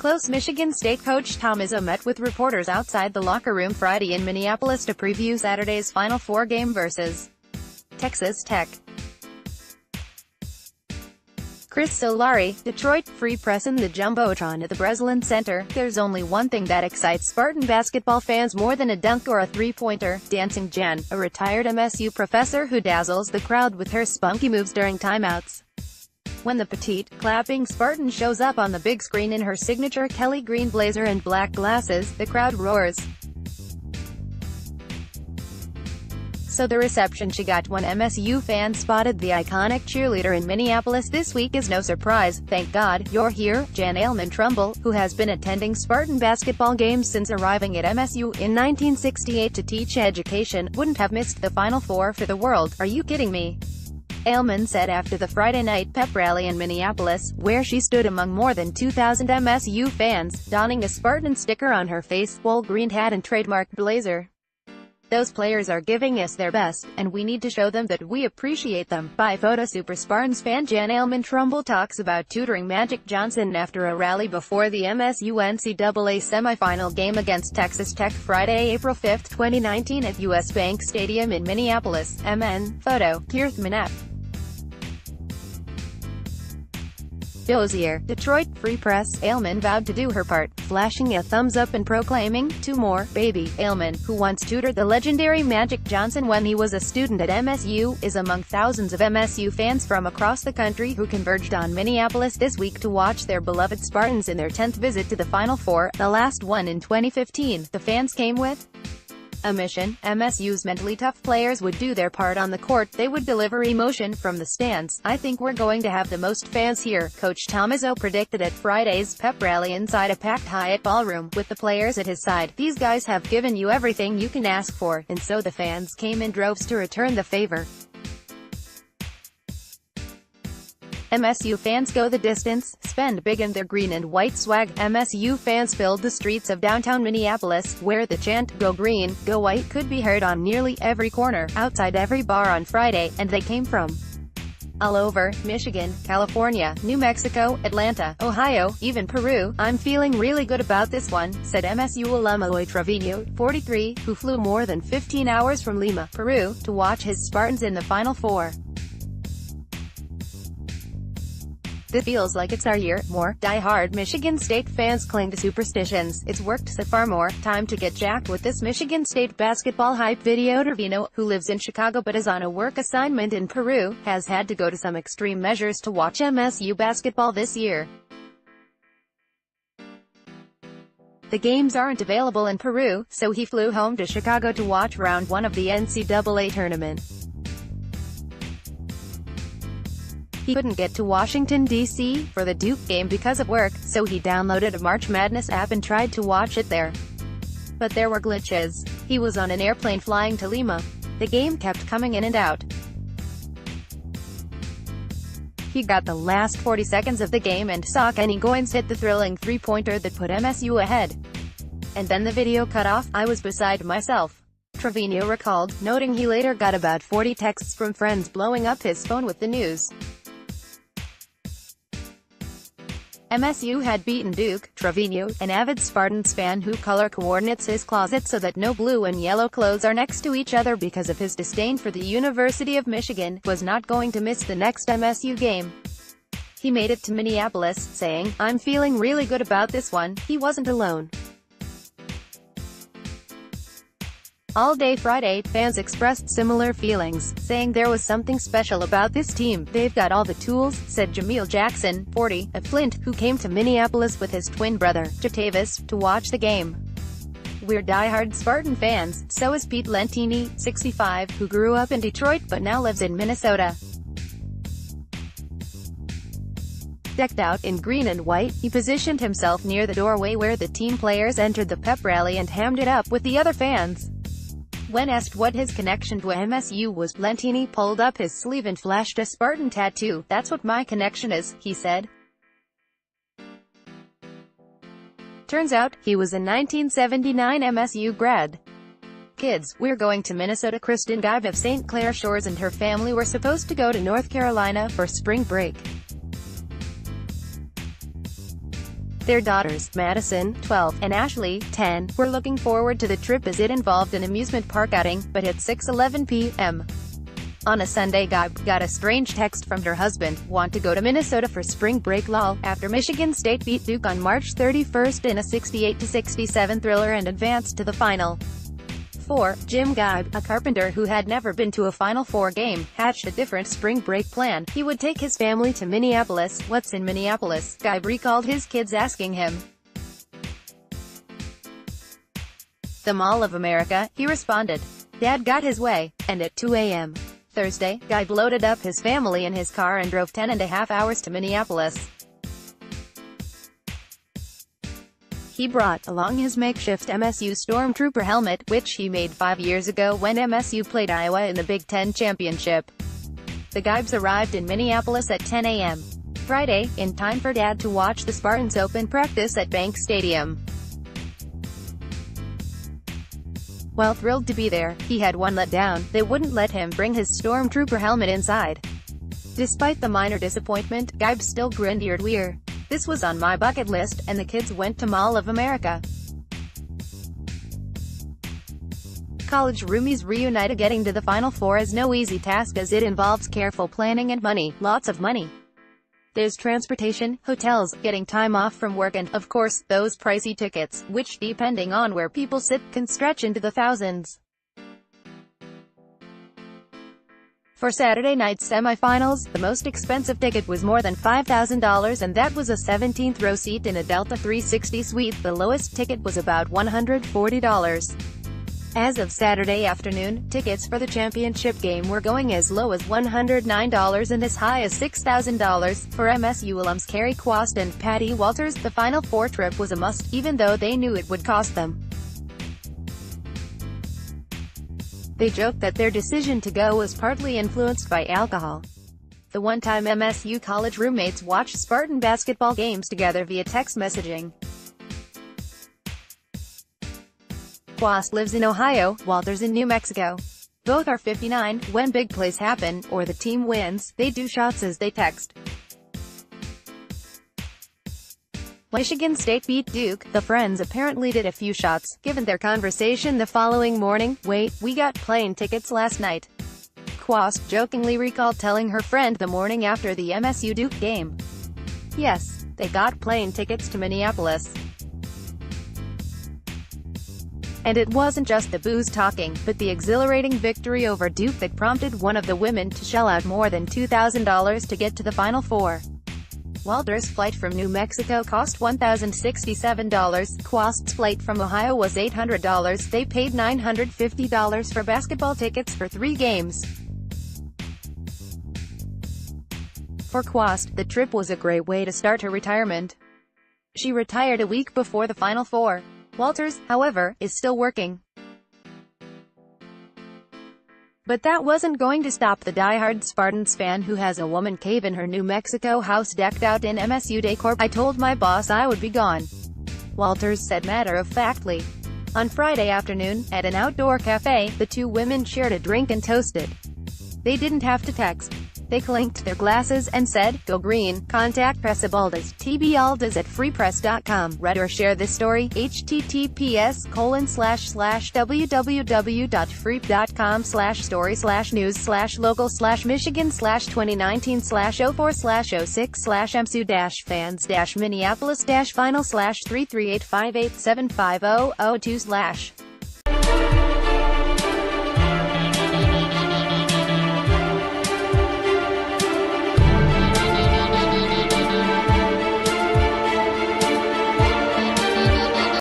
close Michigan State coach Tom Izzo met with reporters outside the locker room Friday in Minneapolis to preview Saturday's Final Four game versus Texas Tech. Solari, Detroit, free PressOn the Jumbotron at the Breslin Center. There's only one thing that excites Spartan basketball fans more than a dunk or a three-pointer: Dancing Jen, a retired MSU professor who dazzles the crowd with her spunky moves during timeouts. When the petite, clapping Spartan shows up on the big screen in her signature Kelly green blazer and black glasses, the crowd roars. So the reception she got when MSU fans spotted the iconic cheerleader in Minneapolis this week is no surprise. "Thank God you're here." Jan Trumbull, who has been attending Spartan basketball games since arriving at MSU in 1968 to teach education, wouldn't have missed the Final Four for the world. "Are you kidding me?" Ailman said after the Friday night pep rally in Minneapolis, where she stood among more than 2,000 MSU fans, donning a Spartan sticker on her face, wool green hat and trademark blazer. "Those players are giving us their best, and we need to show them that we appreciate them." By photo Super Spartans fan Jan Trumbull talks about tutoring Magic Johnson after a rally before the MSU NCAA semifinal game against Texas Tech Friday, April 5, 2019 at US Bank Stadium in Minneapolis. MN photo, Kirth Minap. Dozier, Detroit, free press. Ailman vowed to do her part, flashing a thumbs up and proclaiming, "Two more, baby." Ailman, who once tutored the legendary Magic Johnson when he was a student at MSU, is among thousands of MSU fans from across the country who converged on Minneapolis this week to watch their beloved Spartans in their 10th visit to the Final Four, the last one in 2015. The fans came with a mission. MSU's mentally tough players would do their part on the court. They would deliver emotion from the stands. "I think we're going to have the most fans here," Coach Tom Izzo predicted at Friday's pep rally inside a packed Hyatt ballroom, with the players at his side. "These guys have given you everything you can ask for, and so the fans came in droves to return the favor." MSU fans go the distance, spend big in their green and white swag. MSU fans filled the streets of downtown Minneapolis, where the chant, "Go Green, Go White," could be heard on nearly every corner, outside every bar on Friday, and they came from all over: Michigan, California, New Mexico, Atlanta, Ohio, even Peru. "I'm feeling really good about this one," said MSU alum Eloy Trevino, 43, who flew more than 15 hours from Lima, Peru, to watch his Spartans in the Final Four. "This feels like it's our year." More die-hard Michigan State fans cling to superstitions. "It's worked so far, more time to get jacked with this Michigan State basketball hype." Video Trevino, who lives in Chicago but is on a work assignment in Peru, has had to go to some extreme measures to watch MSU basketball this year. The games aren't available in Peru, so he flew home to Chicago to watch round 1 of the NCAA tournament. He couldn't get to Washington, D.C. for the Duke game because of work, so he downloaded a March Madness app and tried to watch it there. But there were glitches. He was on an airplane flying to Lima. The game kept coming in and out. He got the last 40 seconds of the game and saw Kenny Goins hit the thrilling three-pointer that put MSU ahead. And then the video cut off. "I was beside myself," Trevino recalled, noting he later got about 40 texts from friends blowing up his phone with the news. MSU had beaten Duke. Trevino, an avid Spartans fan who color coordinates his closet so that no blue and yellow clothes are next to each other because of his disdain for the University of Michigan, was not going to miss the next MSU game. He made it to Minneapolis, saying, "I'm feeling really good about this one." He wasn't alone. All day Friday, fans expressed similar feelings, saying there was something special about this team. "They've got all the tools," said Jameel Jackson, 40, of Flint, who came to Minneapolis with his twin brother, Jatavis, to watch the game. "We're diehard Spartan fans." So is Pete Lentini, 65, who grew up in Detroit but now lives in Minnesota. Decked out in green and white, he positioned himself near the doorway where the team players entered the pep rally and hammed it up with the other fans. When asked what his connection to MSU was, Lentini pulled up his sleeve and flashed a Spartan tattoo. "That's what my connection is," he said. Turns out, he was a 1979 MSU grad. "Kids, we're going to Minnesota." Kristen Gibe of St. Clair Shores and her family were supposed to go to North Carolina for spring break. Their daughters, Madison, 12, and Ashley, 10, were looking forward to the trip as it involved an amusement park outing, but at 6:11 p.m. on a Sunday, Gaib got a strange text from her husband, "Want to go to Minnesota for spring break lol," after Michigan State beat Duke on March 31st in a 68-67 thriller and advanced to the Final Four. Jim Gaib, a carpenter who had never been to a Final Four game, hatched a different spring break plan. He would take his family to Minneapolis. "What's in Minneapolis?" Gaib recalled his kids asking him. "The Mall of America," he responded. Dad got his way, and at 2 a.m. Thursday, Gaib loaded up his family in his car and drove 10.5 hours to Minneapolis. He brought along his makeshift MSU Stormtrooper helmet, which he made 5 years ago when MSU played Iowa in the Big Ten Championship. The Gaibs arrived in Minneapolis at 10 a.m. Friday, in time for Dad to watch the Spartans open practice at Bank Stadium. While thrilled to be there, he had one letdown: they wouldn't let him bring his Stormtrooper helmet inside. Despite the minor disappointment, Gaib still grinned ear to ear. "This was on my bucket list," and the kids went to Mall of America. College roomies reunited. Getting to the Final Four is no easy task as it involves careful planning and money, lots of money. There's transportation, hotels, getting time off from work and, of course, those pricey tickets, which, depending on where people sit, can stretch into the thousands. For Saturday night's semifinals, the most expensive ticket was more than $5,000, and that was a 17th row seat in a Delta 360 suite. The lowest ticket was about $140. As of Saturday afternoon, tickets for the championship game were going as low as $109 and as high as $6,000. For MSU alums Carrie Quast and Patty Walters, the Final Four trip was a must, even though they knew it would cost them. They joked that their decision to go was partly influenced by alcohol. The one-time MSU college roommates watched Spartan basketball games together via text messaging. Quast lives in Ohio, Walters in New Mexico. Both are 59. When big plays happen, or the team wins, they do shots as they text. Michigan State beat Duke. The friends apparently did a few shots. Given their conversation the following morning, "Wait, we got plane tickets last night." Quast jokingly recalled telling her friend the morning after the MSU Duke game. "Yes, they got plane tickets to Minneapolis. And it wasn't just the booze talking, but the exhilarating victory over Duke that prompted one of the women to shell out more than $2,000 to get to the Final Four." Walters' flight from New Mexico cost $1,067. Quast's flight from Ohio was $800. They paid $950 for basketball tickets for 3 games. For Quast, the trip was a great way to start her retirement. She retired a week before the Final Four. Walters, however, is still working. But that wasn't going to stop the die-hard Spartans fan who has a woman cave in her New Mexico house decked out in MSU decor. "I told my boss I would be gone," Walters said matter-of-factly. On Friday afternoon, at an outdoor cafe, the two women shared a drink and toasted. They didn't have to text. They clinked their glasses and said, "Go green." Contact Pressabaldez, tbaldez@freepress.com. Read or share this story, https://www.freep.com/story/news/local/michigan/2019/04/06/MSU-fans-Minneapolis-final/33858750002/